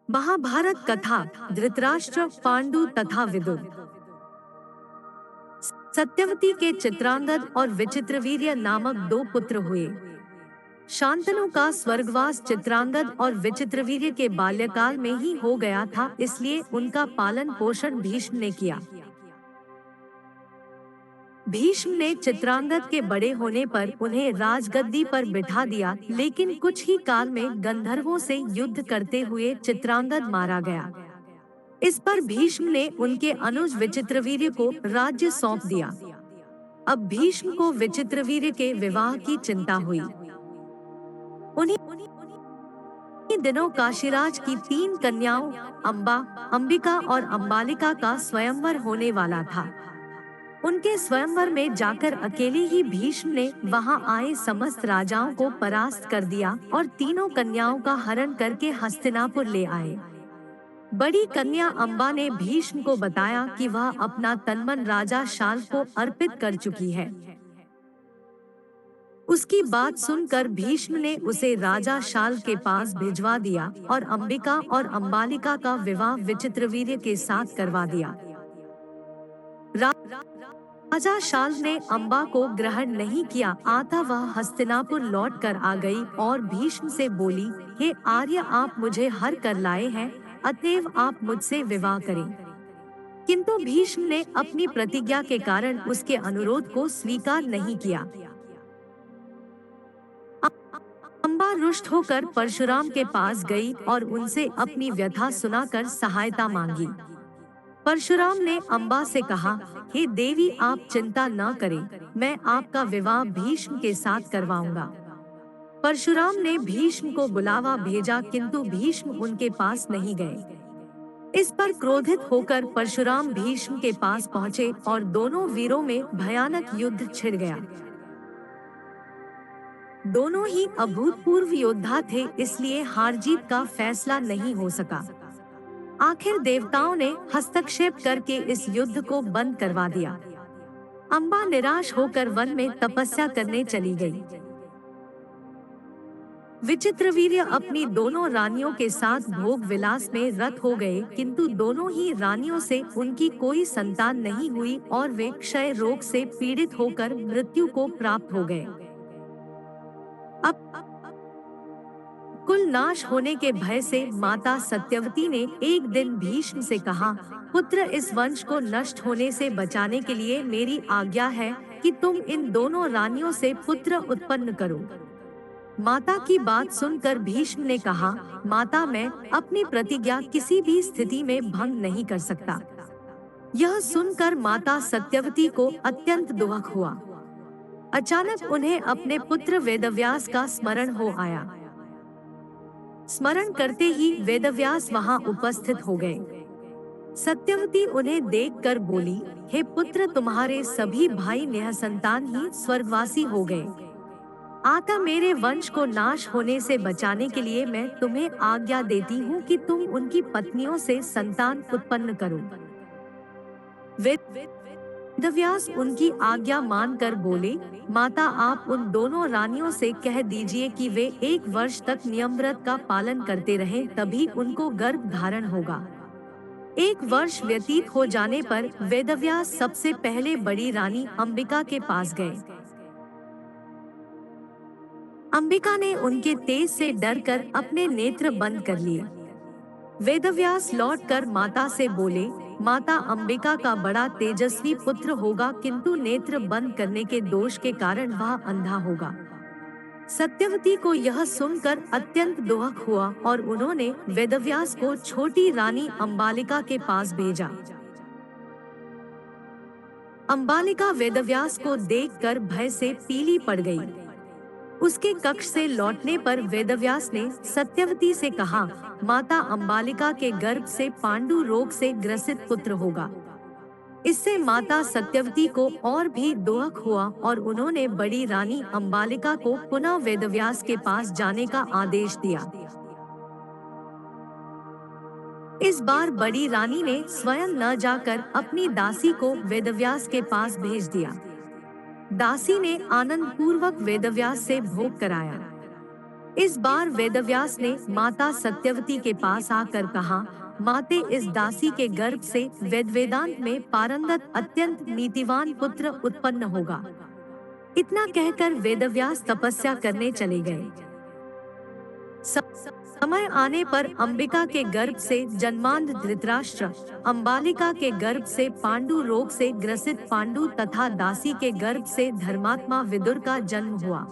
महाभारत कथा। धृतराष्ट्र, पांडु तथा विदुर। सत्यवती के चित्रांगद और विचित्रवीर्य नामक दो पुत्र हुए। शांतनु का स्वर्गवास चित्रांगद और विचित्रवीर्य के बाल्यकाल में ही हो गया था, इसलिए उनका पालन पोषण भीष्म ने किया। भीष्म ने चित्रांगद के बड़े होने पर उन्हें राजगद्दी पर बिठा दिया, लेकिन कुछ ही काल में गंधर्वों से युद्ध करते हुए चित्रांगद मारा गया। इस पर भीष्म ने उनके अनुज विचित्रवीर्य को राज्य सौंप दिया। अब भीष्म को विचित्रवीर्य के विवाह की चिंता हुई। उन्हीं दिनों काशीराज की 3 कन्याओं अंबा, अंबिका और अंबालिका का स्वयंवर होने वाला था। उनके स्वयंवर में जाकर अकेले ही भीष्म ने वहां आए समस्त राजाओं को परास्त कर दिया और तीनों कन्याओं का हरण करके हस्तिनापुर ले आए। बड़ी कन्या अंबा ने भीष्म को बताया कि वह अपना तनमन राजा शाल को अर्पित कर चुकी है। उसकी बात सुनकर भीष्म ने उसे राजा शाल के पास भिजवा दिया और अंबिका और अंबालिका का विवाह विचित्रवीर्य के साथ करवा दिया। राजा शाल ने अंबा को ग्रहण नहीं किया। आता वह हस्तिनापुर लौट कर आ गई और भीष्म से बोली, हे आर्य, आप मुझे हर कर लाए हैं, अतएव आप मुझसे विवाह करें। किंतु भीष्म ने अपनी प्रतिज्ञा के कारण उसके अनुरोध को स्वीकार नहीं किया। अंबा रुष्ट होकर परशुराम के पास गई और उनसे अपनी व्यथा सुनाकर सहायता मांगी। परशुराम ने अंबा से कहा, हे देवी, आप चिंता न करें, मैं आपका विवाह भीष्म के साथ करवाऊंगा। परशुराम ने भीष्म को बुलावा भेजा, किंतु भीष्म उनके पास नहीं गए। इस पर क्रोधित होकर परशुराम भीष्म के पास पहुँचे और दोनों वीरों में भयानक युद्ध छिड़ गया। दोनों ही अभूतपूर्व योद्धा थे, इसलिए हार जीत का फैसला नहीं हो सका। आखिर देवताओं ने हस्तक्षेप करके इस युद्ध को बंद करवा दिया। अंबा निराश होकर वन में तपस्या करने चली गई। विचित्रवीर्य अपनी दोनों रानियों के साथ भोग विलास में रत हो गए, किंतु दोनों ही रानियों से उनकी कोई संतान नहीं हुई और वे क्षय रोग से पीड़ित होकर मृत्यु को प्राप्त हो गए। अब कुल नाश होने के भय से माता सत्यवती ने एक दिन भीष्म से कहा, पुत्र, इस वंश को नष्ट होने से बचाने के लिए मेरी आज्ञा है कि तुम इन दोनों रानियों से पुत्र उत्पन्न करो। माता की बात सुनकर भीष्म ने कहा, माता, मैं अपनी प्रतिज्ञा किसी भी स्थिति में भंग नहीं कर सकता। यह सुनकर माता सत्यवती को अत्यंत दुख हुआ। अचानक उन्हें अपने पुत्र वेदव्यास का स्मरण हो आया। स्मरण करते ही वेदव्यास वहां उपस्थित हो गए। सत्यवती उन्हें देखकर बोली, हे पुत्र, तुम्हारे सभी भाई निःसंतान ही स्वर्गवासी हो गए। आता मेरे वंश को नाश होने से बचाने के लिए मैं तुम्हें आज्ञा देती हूँ कि तुम उनकी पत्नियों से संतान उत्पन्न करो। वेदव्यास उनकी आज्ञा मानकर बोले, माता, आप उन दोनों रानियों से कह दीजिए कि वे 1 वर्ष तक नियम व्रत का पालन करते रहें, तभी उनको गर्भ धारण होगा। 1 वर्ष व्यतीत हो जाने पर वेदव्यास सबसे पहले बड़ी रानी अंबिका के पास गए। अंबिका ने उनके तेज से डरकर अपने नेत्र बंद कर लिए। वेदव्यास लौटकर माता से बोले, माता, अंबिका का बड़ा तेजस्वी पुत्र होगा, किंतु नेत्र बंद करने के दोष के कारण वह अंधा होगा। सत्यवती को यह सुनकर अत्यंत दुख हुआ और उन्होंने वेदव्यास को छोटी रानी अंबालिका के पास भेजा। अंबालिका वेदव्यास को देखकर भय से पीली पड़ गई। उसके कक्ष से लौटने पर वेदव्यास ने सत्यवती से कहा, माता, अंबालिका के गर्भ से पांडु रोग से ग्रसित पुत्र होगा। इससे माता सत्यवती को और भी दुख हुआ और उन्होंने बड़ी रानी अंबालिका को पुनः वेदव्यास के पास जाने का आदेश दिया। इस बार बड़ी रानी ने स्वयं न जाकर अपनी दासी को वेदव्यास के पास भेज दिया। दासी ने आनंद पूर्वक वेदव्यास से भोग कराया। इस बार वेदव्यास ने माता सत्यवती के पास आकर कहा, माते, इस दासी के गर्भ से वेदांत में पारंगत अत्यंत नीतिवान पुत्र उत्पन्न होगा। इतना कहकर वेदव्यास तपस्या करने चले गए। समय आने पर अंबिका के गर्भ से जन्मांध धृतराष्ट्र, अंबालिका के गर्भ से पांडु रोग से ग्रसित पांडु तथा दासी के गर्भ से धर्मात्मा विदुर का जन्म हुआ।